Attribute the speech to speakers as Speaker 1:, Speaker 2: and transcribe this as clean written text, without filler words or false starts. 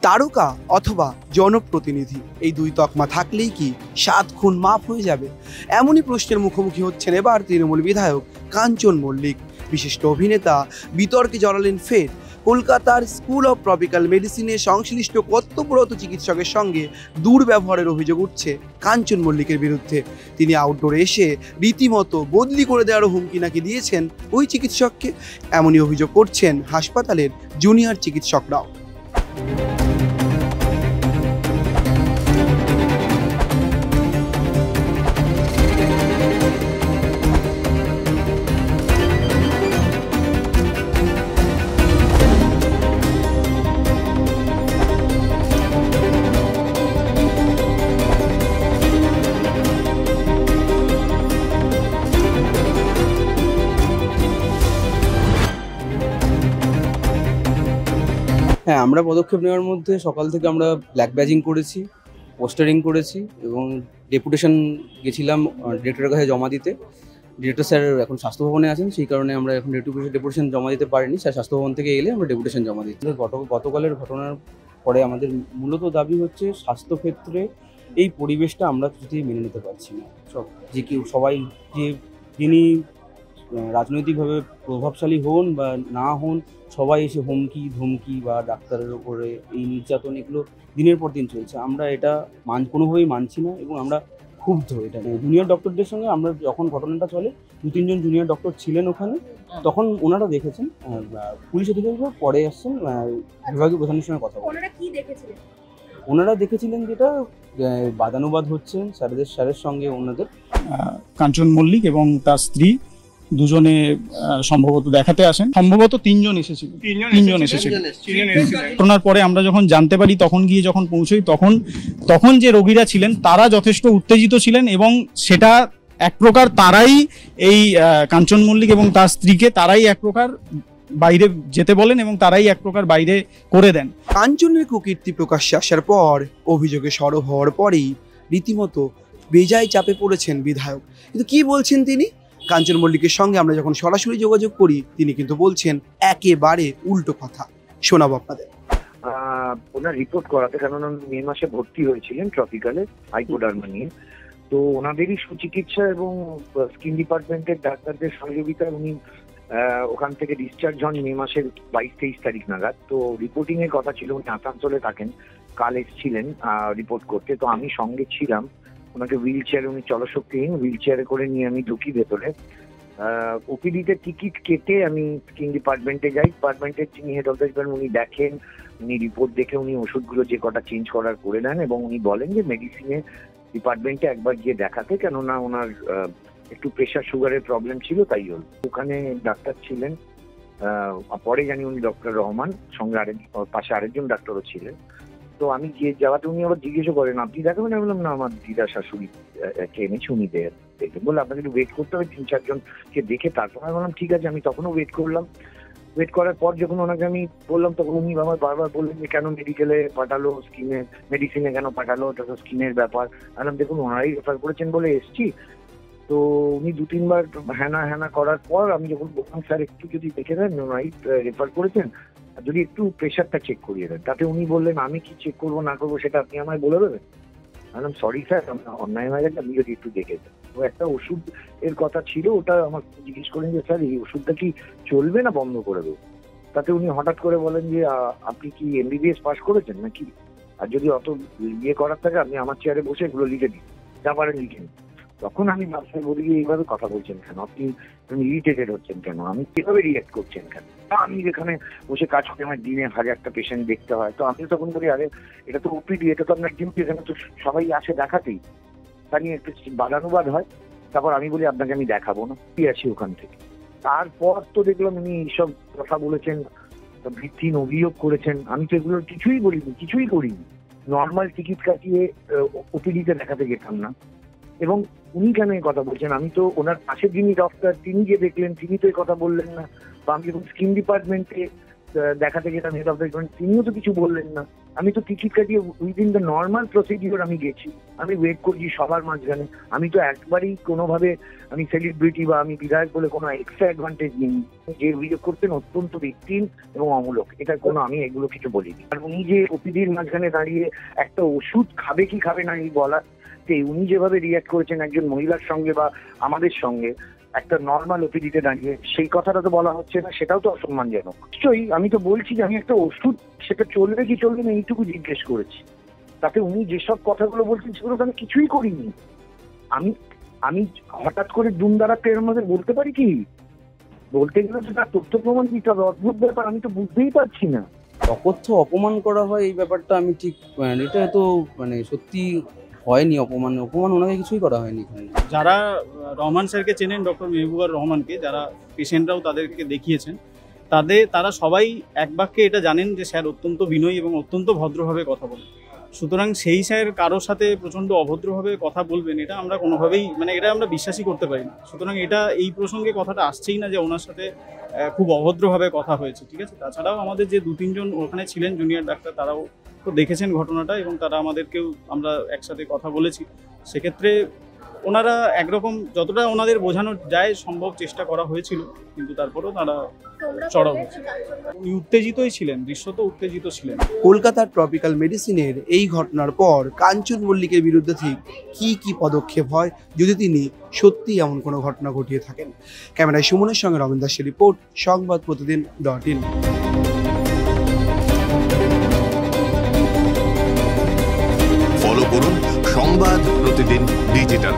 Speaker 1: তারকা অথবা জনপ্রতিনিধি, এই দুই তকমা থাকলেই কি 7 খুন মাফ হয়ে যাবে? এমনই প্রশ্নের মুখোমুখি হচ্ছেন এবার তৃণমূল বিধায়ক কাঞ্চন মল্লিক। বিশিষ্ট অভিনেতা বিতর্কে জড়ালেন ফের। কলকাতার স্কুল অব ট্রপিক্যাল মেডিসিনে সংশ্লিষ্ট কর্তব্যরত চিকিৎসকের সঙ্গে দুর্ব্যবহারের অভিযোগ উঠছে কাঞ্চন মল্লিকের বিরুদ্ধে। তিনি আউটডোরে এসে রীতিমতো বদলি করে দেওয়ারও হুমকি নাকি দিয়েছেন ওই চিকিৎসককে। এমনই অভিযোগ করছেন হাসপাতালের জুনিয়র চিকিৎসকরাও।
Speaker 2: হ্যাঁ, আমরা পদক্ষেপ নেওয়ার মধ্যে সকাল থেকে আমরা ব্ল্যাক ব্যাজিং করেছি, পোস্টারিং করেছি এবং ডেপুটেশন গেছিলাম ডিরেক্টরের কাছে জমা দিতে। ডিরেক্টর স্যার এখন স্বাস্থ্য ভবনে আছেন, সেই কারণে আমরা এখন ডেপুটেশন জমা দিতে পারিনি। স্যার স্বাস্থ্য ভবন থেকে এলে আমরা ডেপুটেশন জমা দিচ্ছি। গতকালের ঘটনার পরে আমাদের মূলত দাবি হচ্ছে স্বাস্থ্যক্ষেত্রে এই পরিবেশটা আমরা কিছুতেই মেনে নিতে পারছি না। সবাই যিনি রাজনৈতিকভাবে প্রভাবশালী হন বা না হন, সবাই এসে হুমকি ধমকি বা ডাক্তারের ওপরে এই নির্যাতন এগুলো দিনের পর দিন চলছে। আমরা এটা কোনোভাবেই মানছি না এবং আমরা ক্ষুব্ধ। এটা জুনিয়র ডক্টরদের সঙ্গে আমরা যখন ঘটনাটা চলে 2-3 জন জুনিয়র ডক্টর ছিলেন ওখানে, তখন ওনারা দেখেছেন। পুলিশ অধিকারীরা পরে আসছেন বিভাগীয় প্রধানের সঙ্গে কথা বলে। ওনারা দেখেছিলেন যেটা বাদানুবাদ হচ্ছে স্যারের সঙ্গে ওনাদের।
Speaker 3: কাঞ্চন মল্লিক এবং তার স্ত্রী দুজনে সম্ভবত দেখাতে আসেন, সম্ভবত তিনজন এসেছিল। ঘটনার পরে আমরা যখন জানতে পারি, তখন গিয়ে যখন পৌঁছই, তখন যে রোগীরা ছিলেন তারা যথেষ্ট উত্তেজিত ছিলেন এবং সেটা এক প্রকার তারাই এই কাঞ্চন মল্লিক এবং তার স্ত্রীকে তারাই এক প্রকার বাইরে যেতে বলেন এবং তারাই এক প্রকার বাইরে করে দেন।
Speaker 1: কাঞ্চনের কুকীর্তি প্রকাশ্যে আসার পর, অভিযোগে সরব হওয়ার পরেই রীতিমতো বেজায় চাপে পড়েছেন বিধায়ক। কিন্তু কি বলছেন তিনি? কাঞ্চন মল্লিকের সঙ্গে আমরা যখন সরাসরি যোগাযোগ করি, তিনি কিন্তু বলছেন একেবারে উল্টো কথা। শোনাবো আপনাদের।
Speaker 4: ওনার রিপোর্ট করাতে, কারণ মে মাসে ভর্তি হয়েছিলেন ট্রপিক্যালে হাইপোডার্মা নিয়ে। তো ওনাদেরই সুচিকিৎসা এবং স্কিন ডিপার্টমেন্টের ডাক্তারদের সহযোগিতায় উনি ওখান থেকে ডিসচার্জ হন মে মাসের 22-23 তারিখ নাগাদ। তো রিপোর্টিং এর কথা ছিল, উনি আসানসোলে থাকেন, কাল এসেছিলেন রিপোর্ট করতে। তো আমি সঙ্গে ছিলাম। ওনাকে হুইল চেয়ারে, উনি চলশক্তিহীন, হুইল চেয়ারে করে নিয়ে আমি ঢুকি ভেতরে। ওপিডিতে টিকিট কেটে আমি স্কিন ডিপার্টমেন্টে যাই। ডিপার্টমেন্টের যিনি হেড অফ দ্য ডিপার্টমেন্ট উনি দেখেন, উনি রিপোর্ট দেখে উনি ওষুধগুলো যে কটা চেঞ্জ করার করে নেন এবং উনি বলেন যে মেডিসিনে ডিপার্টমেন্টে একবার গিয়ে দেখাতে, কেননা ওনার একটু প্রেশার সুগারের প্রবলেম ছিল, তাই হল। ওখানে ডাক্তার ছিলেন, পরে জানি উনি ডক্টর রহমান, সঙ্গে পাশে আরেকজন ডাক্তারও ছিলেন। তো আমি গিয়ে যাওয়াতে উনি আবার জিজ্ঞেসও করেন, আপনি দেখাবেন? আমি বললাম না, আমার দিদা শাশুড়ি কে এনেছি, উনি দেখবেন। বলে আপনাকে একটু ওয়েট করতে হবে 3-4 জনকে দেখে তারপর। আমি বললাম ঠিক আছে। আমি তখনও ওয়েট করলাম। ওয়েট করার পর যখন ওনাকে আমি বললাম, তখন উনি আমার বারবার বললেন যে কেন মেডিকেলে পাঠালো, স্কিনের মেডিসিনে কেন পাঠালো, ওটা তো স্কিনের ব্যাপার। বললাম দেখুন, ওনারাই রেফার করেছেন বলে এসছি। তো উনি 2-3 বার হ্যানা করার পর আমি যখন বললাম স্যার একটু যদি দেখে দেন, ওনারাই রেফার করেছেন, যদি একটু প্রেশারটা চেক করিয়ে দেন। তাতে উনি বললেন আমি কি চেক করবো না করবো সেটা আপনি আমায় বলে দেবেন। বললাম সরি স্যার, অন্যায় হয়ে গেছে, আপনি যদি একটু দেখে দেন। তো একটা ওষুধ এর কথা ছিল, ওটা আমার জিজ্ঞেস করেন যে স্যার এই ওষুধটা কি চলবে না বন্ধ করে দেবো? তাতে উনি হঠাৎ করে বলেন যে আপনি কি MBBS পাস করেছেন নাকি? আর যদি অত ইয়ে করার থাকে আপনি আমার চেয়ারে বসে এগুলো লিখে দিন, যা পারেন লিখে নিন। তখন আমি বাসায় বলি এইভাবে কথা বলছেন কেন, আপনি ইরিটেটেড হচ্ছেন কেন, আমি কিভাবে রিয়েক্ট করছেন কেন? আমি যেখানে বসে কাজ করি, আমার দিনে 1000টা পেশেন্ট দেখতে হয়। তো আমি তখন বলি আরে এটা তো ওপিডি, এটা তো আপনার ডিউটি, এখানে তো সবাই আসে দেখাতেই। তা নিয়ে একটু বাদানুবাদ হয়। তারপর আমি বলি আপনাকে আমি দেখাবো না, কি আছি ওখান থেকে। তারপর তো দেখলাম উনি এইসব কথা বলেছেন, ভিত্তিহীন অভিযোগ করেছেন। আমি তো এগুলোর কিছুই বলিনি, কিছুই করিনি। নর্মাল টিকিট কাটিয়ে ওপিডিতে দেখাতে যেতাম না। এবং উনি কেন এই কথা বলছেন? আমি তো ওনার পাশে যিনি ডক্টর, তিনি যে দেখলেন, তিনি তো এই কথা বললেন না। বা আমি যখন স্কিন ডিপার্টমেন্টে দেখাতে গেলাম হেড অফ দ্য ডিপার্টমেন্ট, তিনিও তো কিছু বললেন না। আমি তো টিকিট কাটিয়ে উইদিন দ্য নর্মাল প্রসিডিওর আমি গেছি, আমি ওয়েট করছি সবার মাঝখানে। আমি তো একবারই কোনোভাবে আমি সেলিব্রিটি বা আমি বিধায়ক বলে কোনো এক্সট্রা অ্যাডভান্টেজ নিই। যে অভিযোগ করতেন অত্যন্ত ভিকটিম এবং অমূলক, এটা কোনো আমি এগুলো কিছু বলিনি। আর উনি যে ওপিডির মাঝখানে দাঁড়িয়ে একটা ওষুধ খাবে কি খাবে না এই বলার, উনি যেভাবে রিয়াক্ট করেছেন একজন মহিলার সঙ্গে বা আমাদের সঙ্গে একটা নর্মাল ওপিডিতে দাঁড়িয়ে, সেই কথাটা তো বলা হচ্ছে না, সেটাও তো অসম্মানজনক। নিশ্চয়ই আমি তো বলছি যে আমি একটা ওষুধ, সেটা চলবে কি চলবে না এইটুকু জিজ্ঞেস করেছি। তাতে উনি যেসব কথাগুলো বলছেন সেগুলো তো আমি কিছুই করিনি। আমি হঠাৎ করে দুমদারাকে এর মধ্যে বলতে পারি কি? বলতে গেলে তো তার তথ্য প্রমাণ দিতে হবে, অদ্ভুত ব্যাপার, আমি তো বুঝতেই পারছি না।
Speaker 2: অকথ্য অপমান করা হয় এই ব্যাপারটা আমি ঠিক এটা তো সত্যি হয়নি। অপমান ওনাকে কিছুই করা হয়নি এখানে।
Speaker 3: যারা রহমান স্যারকে চেনেন, ডক্টর মেহবুবুর রহমানকে, যারা পেশেন্টরাও তাদেরকে দেখিয়েছেন, তারা সবাই এক বাক্যে এটা জানেন যে স্যার অত্যন্ত বিনয়ী এবং অত্যন্ত ভদ্রভাবে কথা বলেন। সুতরাং সেই স্যার কারোর সাথে প্রচণ্ড অভদ্রভাবে কথা বলবেন, এটা আমরা কোনোভাবেই এটা আমরা বিশ্বাসই করতে পারি না। সুতরাং এটা এই প্রসঙ্গে কথাটা আসছেই না যে ওনার সাথে খুব অভদ্রভাবে কথা হয়েছে, ঠিক আছে। তাছাড়াও আমাদের যে 2-3 জন ওখানে ছিলেন জুনিয়র ডাক্তার, তারাও তো দেখেছেন ঘটনাটা এবং তারা আমাদেরকেও, আমরা একসাথে কথা বলেছি। সেক্ষেত্রে ওনারা একরকম যতটা ওনাদের বোঝানো যায় সম্ভব চেষ্টা করা হয়েছিল, কিন্তু তারপরেও তারা চড়াও উত্তেজিতই ছিলেন, দৃশ্যত উত্তেজিত ছিলেন।
Speaker 1: কলকাতার ট্রপিক্যাল মেডিসিনের এই ঘটনার পর কাঞ্চন মল্লিকের বিরুদ্ধে ঠিক কি পদক্ষেপ হয় যদি তিনি সত্যি এমন কোনো ঘটনা ঘটিয়ে থাকেন। ক্যামেরায় সুমনের সঙ্গে রবীন্দ্র দাসের রিপোর্ট, সংবাদপ্রতিদিন.in।
Speaker 5: ফলো করুন সংবাদ প্রতিদিন ডিজিটাল।